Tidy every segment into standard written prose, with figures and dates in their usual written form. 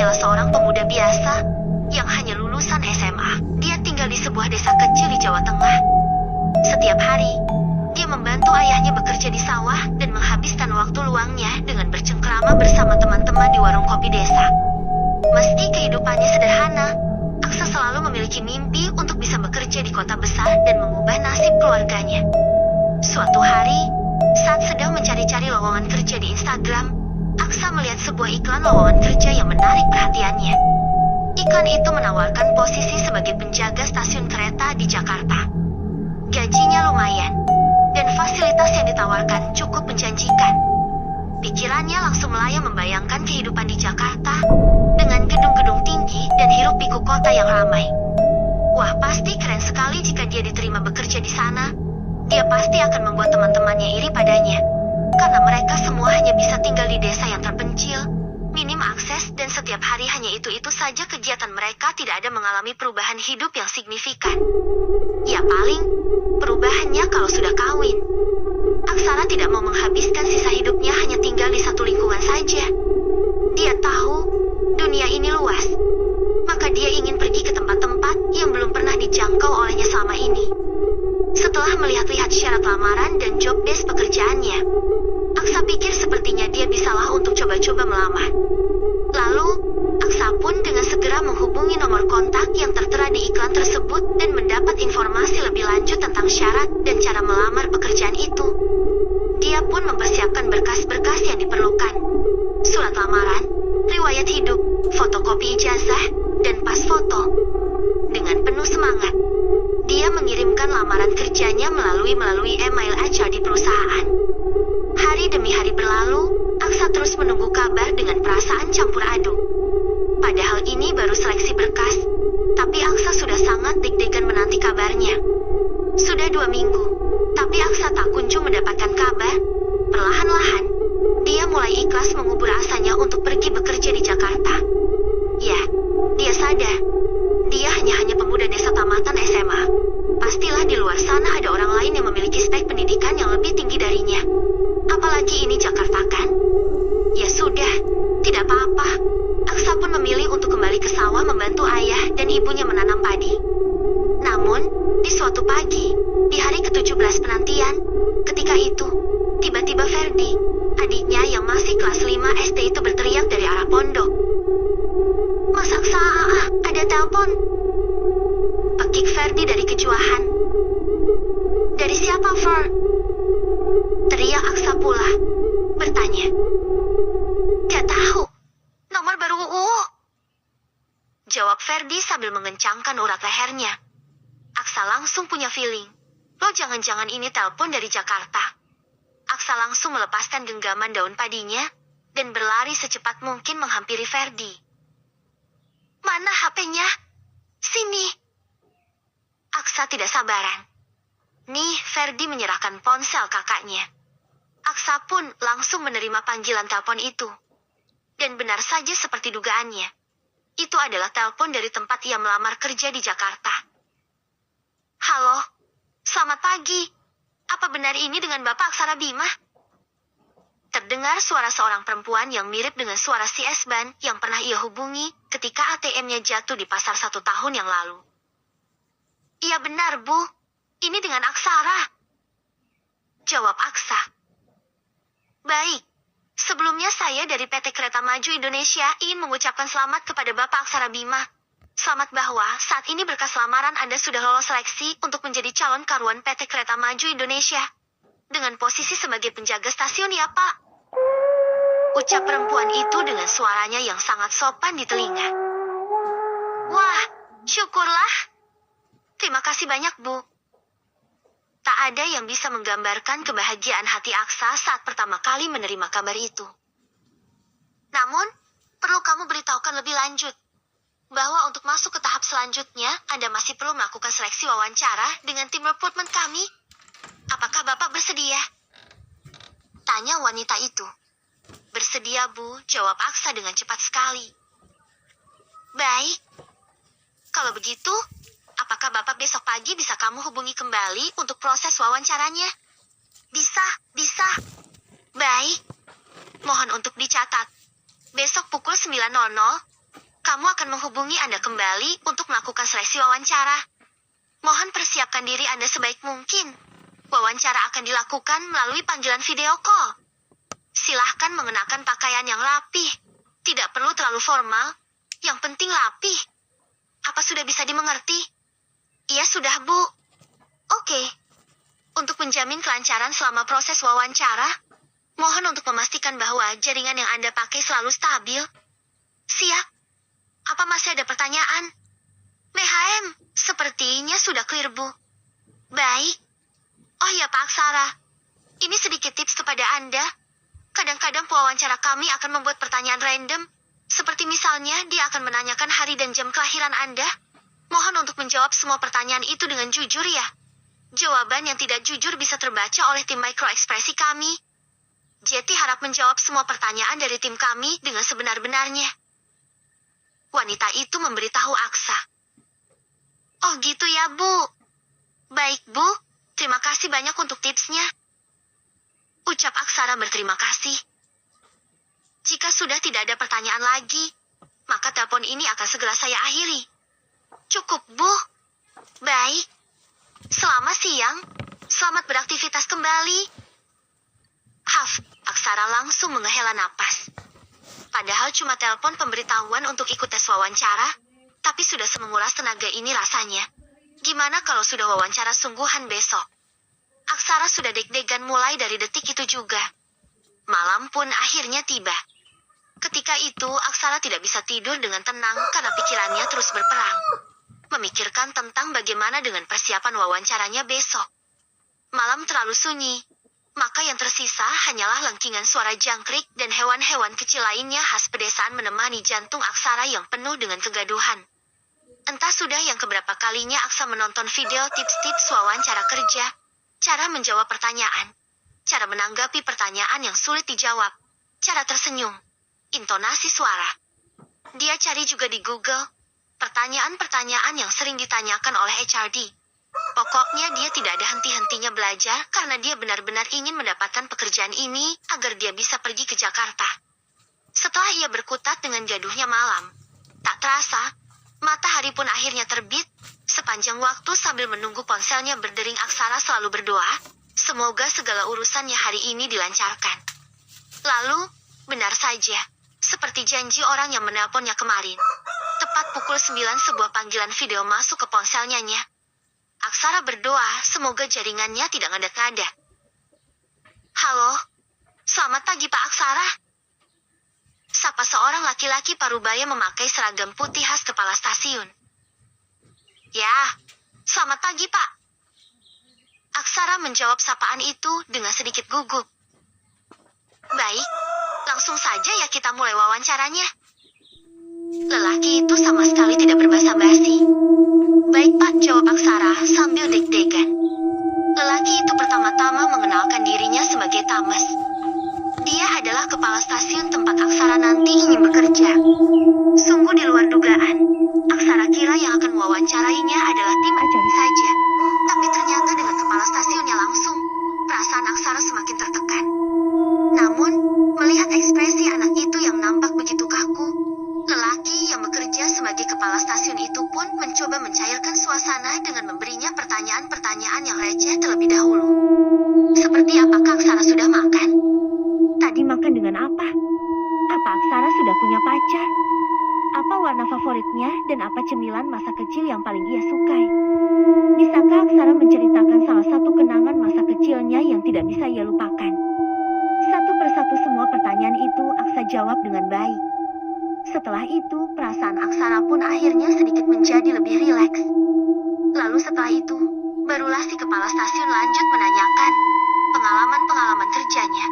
hanyalah seorang pemuda biasa yang hanya lulusan SMA. Dia tinggal di sebuah desa kecil di Jawa Tengah. Setiap hari, dia membantu ayahnya bekerja di sawah dan menghabiskan waktu luangnya dengan bercengkrama bersama teman-teman di warung kopi desa. Meski kehidupannya sederhana, Aksa selalu memiliki mimpi untuk bisa bekerja di kota besar dan mengubah nasib keluarganya. Suatu hari, saat sedang mencari-cari lowongan kerja di Instagram, Aksa melihat sebuah iklan lowongan kerja yang menarik perhatiannya. Iklan itu menawarkan posisi sebagai penjaga stasiun kereta di Jakarta. Gajinya lumayan, dan fasilitas yang ditawarkan cukup menjanjikan. Pikirannya langsung melayang membayangkan kehidupan di Jakarta dengan gedung-gedung tinggi dan hiruk-pikuk kota yang ramai. Wah, pasti keren sekali jika dia diterima bekerja di sana. Dia pasti akan membuat teman-temannya iri padanya, karena mereka semua hanya bisa tinggal di desa yang terpencil, minim akses, dan setiap hari hanya itu-itu saja kegiatan mereka, tidak ada mengalami perubahan hidup yang signifikan. Ya paling, perubahannya kalau sudah kawin. Aksara tidak mau menghabiskan sisa hidupnya hanya tinggal di satu lingkungan saja. Dia tahu, dunia ini luas. Maka dia ingin pergi ke tempat-tempat yang belum pernah dijangkau olehnya selama ini. Setelah melihat-lihat syarat lamaran dan job desk pekerjaannya, Aksa pikir sepertinya dia bisalah untuk coba-coba melamar. Lalu, Aksa pun dengan segera menghubungi nomor kontak yang tertera di iklan tersebut dan mendapat informasi lebih lanjut tentang syarat dan cara melamar pekerjaan itu. Dia pun mempersiapkan berkas-berkas yang diperlukan. Surat lamaran, riwayat hidup, fotokopi ijazah, dan pas foto. Dengan penuh semangat, dia mengirimkan lamaran kerjanya melalui email HR di perusahaan. Hari demi hari berlalu, Aksa terus menunggu kabar dengan perasaan campur aduk. Padahal ini baru seleksi berkas, tapi Aksa sudah sangat deg-degan menanti kabarnya. Sudah 2 minggu, tapi Aksa tak kunjung mendapatkan kabar. Perlahan-lahan, dia mulai ikhlas mengubur asanya untuk pergi bekerja di Jakarta. Ya, dia sadar, dia hanya pemuda desa tamatan SMA. Pastilah di luar sana ada orang lain yang memiliki spek pendidikan yang lebih tinggi darinya. Apalagi ini Jakarta kan? Ya sudah, tidak apa-apa. Aksa pun memilih untuk kembali ke sawah membantu ayah dan ibunya menanam padi. Namun, di suatu pagi, di hari ke-17 penantian, ketika itu, tiba-tiba Ferdi, adiknya yang masih kelas 5 SD itu berteriak dari arah pondok. "Mas Aksa, ada telepon." Pekik Ferdi dari kejuahan. "Dari siapa, Fer?" teriak Aksa pula, bertanya. "Gak tahu, nomor baru UU," jawab Ferdi sambil mengencangkan urat lehernya. Aksa langsung punya feeling, lo jangan-jangan ini telepon dari Jakarta. Aksa langsung melepaskan genggaman daun padinya dan berlari secepat mungkin menghampiri Ferdi. "Mana HP-nya? Sini." Aksa tidak sabaran. Nih, Ferdi menyerahkan ponsel kakaknya. Aksa pun langsung menerima panggilan telepon itu. Dan benar saja seperti dugaannya. Itu adalah telepon dari tempat ia melamar kerja di Jakarta. "Halo, selamat pagi. Apa benar ini dengan Bapak Aksara Bima?" Terdengar suara seorang perempuan yang mirip dengan suara si Esban yang pernah ia hubungi ketika ATM-nya jatuh di pasar 1 tahun yang lalu. "Iya benar, Bu. Ini dengan Aksara," jawab Aksa. "Baik. Sebelumnya saya dari PT Kereta Maju Indonesia ingin mengucapkan selamat kepada Bapak Aksara Bima. Selamat bahwa saat ini berkas lamaran Anda sudah lolos seleksi untuk menjadi calon karyawan PT Kereta Maju Indonesia. Dengan posisi sebagai penjaga stasiun ya, Pak." Ucap perempuan itu dengan suaranya yang sangat sopan di telinga. "Wah, syukurlah. Terima kasih banyak, Bu." Tak ada yang bisa menggambarkan kebahagiaan hati Aksa saat pertama kali menerima kabar itu. Namun, perlu kamu beritahukan lebih lanjut, bahwa untuk masuk ke tahap selanjutnya, Anda masih perlu melakukan seleksi wawancara dengan tim rekrutmen kami. Apakah Bapak bersedia? Tanya wanita itu. "Bersedia, Bu," jawab Aksa dengan cepat sekali. "Baik. Kalau begitu, apakah Bapak besok pagi bisa kamu hubungi kembali untuk proses wawancaranya?" Bisa. Baik. Mohon untuk dicatat. Besok pukul 9.00, Kamu akan menghubungi Anda kembali untuk melakukan seleksi wawancara. Mohon persiapkan diri Anda sebaik mungkin. Wawancara akan dilakukan melalui panggilan video call. Silahkan mengenakan pakaian yang rapih. Tidak perlu terlalu formal. Yang penting rapih. Apa sudah bisa dimengerti? Iya sudah, Bu. Oke. Untuk menjamin kelancaran selama proses wawancara, mohon untuk memastikan bahwa jaringan yang Anda pakai selalu stabil. Siap. Apa masih ada pertanyaan? MHM, sepertinya sudah clear, Bu. Baik. Oh ya, Pak Aksara. Ini sedikit tips kepada Anda. Kadang-kadang pewawancara kami akan membuat pertanyaan random. Seperti misalnya, dia akan menanyakan hari dan jam kelahiran Anda. Mohon untuk menjawab semua pertanyaan itu dengan jujur ya. Jawaban yang tidak jujur bisa terbaca oleh tim mikroekspresi kami. Jetty harap menjawab semua pertanyaan dari tim kami dengan sebenar-benarnya. Wanita itu memberitahu Aksa. Oh gitu ya, Bu. Baik, Bu. Terima kasih banyak untuk tipsnya. Ucap Aksara berterima kasih. Jika sudah tidak ada pertanyaan lagi, maka telepon ini akan segera saya akhiri. Cukup, Bu. Baik. Selamat siang. Selamat beraktivitas kembali. Haf, Aksara langsung menghela napas. Padahal cuma telepon pemberitahuan untuk ikut tes wawancara, tapi sudah semenguras tenaga ini rasanya. Gimana kalau sudah wawancara sungguhan besok? Aksara sudah deg-degan mulai dari detik itu juga. Malam pun akhirnya tiba. Ketika itu, Aksara tidak bisa tidur dengan tenang karena pikirannya terus berperang. Memikirkan tentang bagaimana dengan persiapan wawancaranya besok. Malam terlalu sunyi. Maka yang tersisa hanyalah lengkingan suara jangkrik dan hewan-hewan kecil lainnya khas pedesaan menemani jantung Aksara yang penuh dengan kegaduhan. Entah sudah yang keberapa kalinya Aksa menonton video tips-tips wawancara kerja, cara menjawab pertanyaan, cara menanggapi pertanyaan yang sulit dijawab, cara tersenyum, intonasi suara. Dia cari juga di Google, pertanyaan-pertanyaan yang sering ditanyakan oleh HRD. Pokoknya dia tidak ada henti-hentinya belajar karena dia benar-benar ingin mendapatkan pekerjaan ini agar dia bisa pergi ke Jakarta. Setelah ia berkutat dengan gaduhnya malam, tak terasa, matahari pun akhirnya terbit. Sepanjang waktu sambil menunggu ponselnya berdering, Aksara selalu berdoa, semoga segala urusannya hari ini dilancarkan. Lalu, benar saja, seperti janji orang yang menelponnya kemarin. Tepat pukul 9 sebuah panggilan video masuk ke ponselnya. Aksara berdoa semoga jaringannya tidak ngadat-ngadat. Halo, selamat pagi Pak Aksara. Sapa seorang laki-laki parubaya memakai seragam putih khas kepala stasiun. Ya, selamat pagi Pak. Aksara menjawab sapaan itu dengan sedikit gugup. Baik, langsung saja ya kita mulai wawancaranya. Lelaki itu sama sekali tidak berbasa-basi. Baik Pak, jawab Aksara sambil deg-degan. Lelaki itu pertama-tama mengenalkan dirinya sebagai Tamas. Dia adalah kepala stasiun tempat Aksara nanti ingin bekerja. Sungguh di luar dugaan. Aksara kira yang akan mewawancarainya adalah tim Ajari saja. Tapi ternyata dengan kepala stasiunnya langsung, perasaan Aksara semakin tertekan. Namun, melihat ekspresi anak itu yang nampak begitu kaku, lelaki yang bekerja sebagai kepala stasiun itu pun mencoba mencairkan suasana dengan memberinya pertanyaan-pertanyaan yang receh terlebih dahulu. Seperti apakah Aksara sudah makan? Tadi makan dengan apa? Apa Aksara sudah punya pacar? Apa warna favoritnya dan apa cemilan masa kecil yang paling ia sukai? Bisakah Aksara menceritakan salah satu kenangan masa kecilnya yang tidak bisa ia lupakan? Satu persatu semua pertanyaan itu Aksa jawab dengan baik. Setelah itu, perasaan Aksara pun akhirnya sedikit menjadi lebih rileks. Lalu setelah itu, barulah si kepala stasiun lanjut menanyakan pengalaman-pengalaman kerjanya,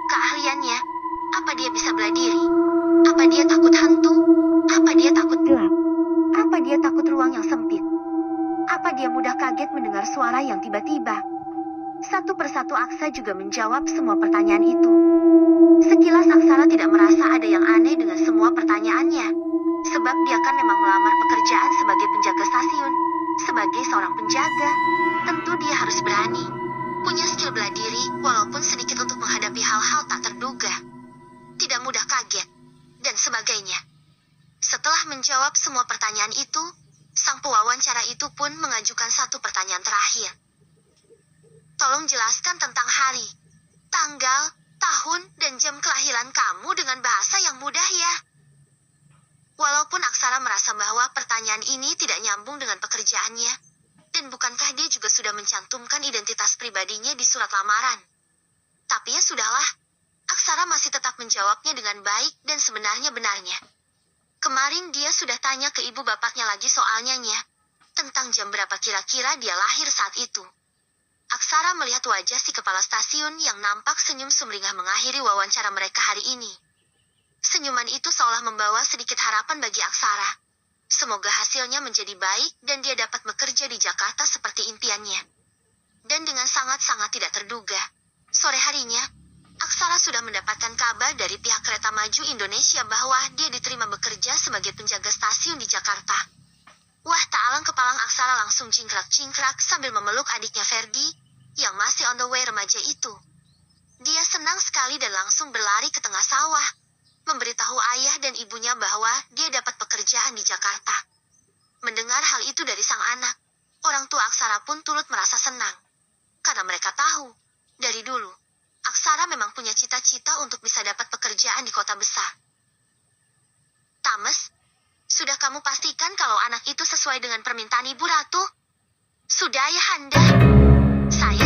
keahliannya, apa dia bisa bela diri, apa dia takut hantu, apa dia takut gelap, apa dia takut ruang yang sempit, apa dia mudah kaget mendengar suara yang tiba-tiba. Satu persatu Aksa juga menjawab semua pertanyaan itu. Sekilas Aksara tidak merasa ada yang aneh dengan semua pertanyaannya. Sebab dia kan memang melamar pekerjaan sebagai penjaga stasiun. Sebagai seorang penjaga, tentu dia harus berani. Punya skill bela diri, walaupun sedikit untuk menghadapi hal-hal tak terduga. Tidak mudah kaget, dan sebagainya. Setelah menjawab semua pertanyaan itu, sang pewawancara itu pun mengajukan satu pertanyaan terakhir. Tolong jelaskan tentang hari, tanggal, tahun, dan jam kelahiran kamu dengan bahasa yang mudah ya. Walaupun Aksara merasa bahwa pertanyaan ini tidak nyambung dengan pekerjaannya, dan bukankah dia juga sudah mencantumkan identitas pribadinya di surat lamaran. Tapi ya sudahlah, Aksara masih tetap menjawabnya dengan baik dan sebenarnya-benarnya. Kemarin dia sudah tanya ke ibu bapaknya lagi soalnya tentang jam berapa kira-kira dia lahir saat itu. Aksara melihat wajah si kepala stasiun yang nampak senyum sumringah mengakhiri wawancara mereka hari ini. Senyuman itu seolah membawa sedikit harapan bagi Aksara. Semoga hasilnya menjadi baik dan dia dapat bekerja di Jakarta seperti impiannya. Dan dengan sangat-sangat tidak terduga, sore harinya, Aksara sudah mendapatkan kabar dari pihak Kereta Maju Indonesia bahwa dia diterima bekerja sebagai penjaga stasiun di Jakarta. Wah, tak alang kepalang Aksara langsung cingkrak-cingkrak sambil memeluk adiknya Ferdi, yang masih on the way remaja itu. Dia senang sekali dan langsung berlari ke tengah sawah, memberitahu ayah dan ibunya bahwa dia dapat pekerjaan di Jakarta. Mendengar hal itu dari sang anak, orang tua Aksara pun turut merasa senang. Karena mereka tahu, dari dulu, Aksara memang punya cita-cita untuk bisa dapat pekerjaan di kota besar. Tames, sudah kamu pastikan kalau anak itu sesuai dengan permintaan Ibu Ratu? Sudah, Ayahanda. Saya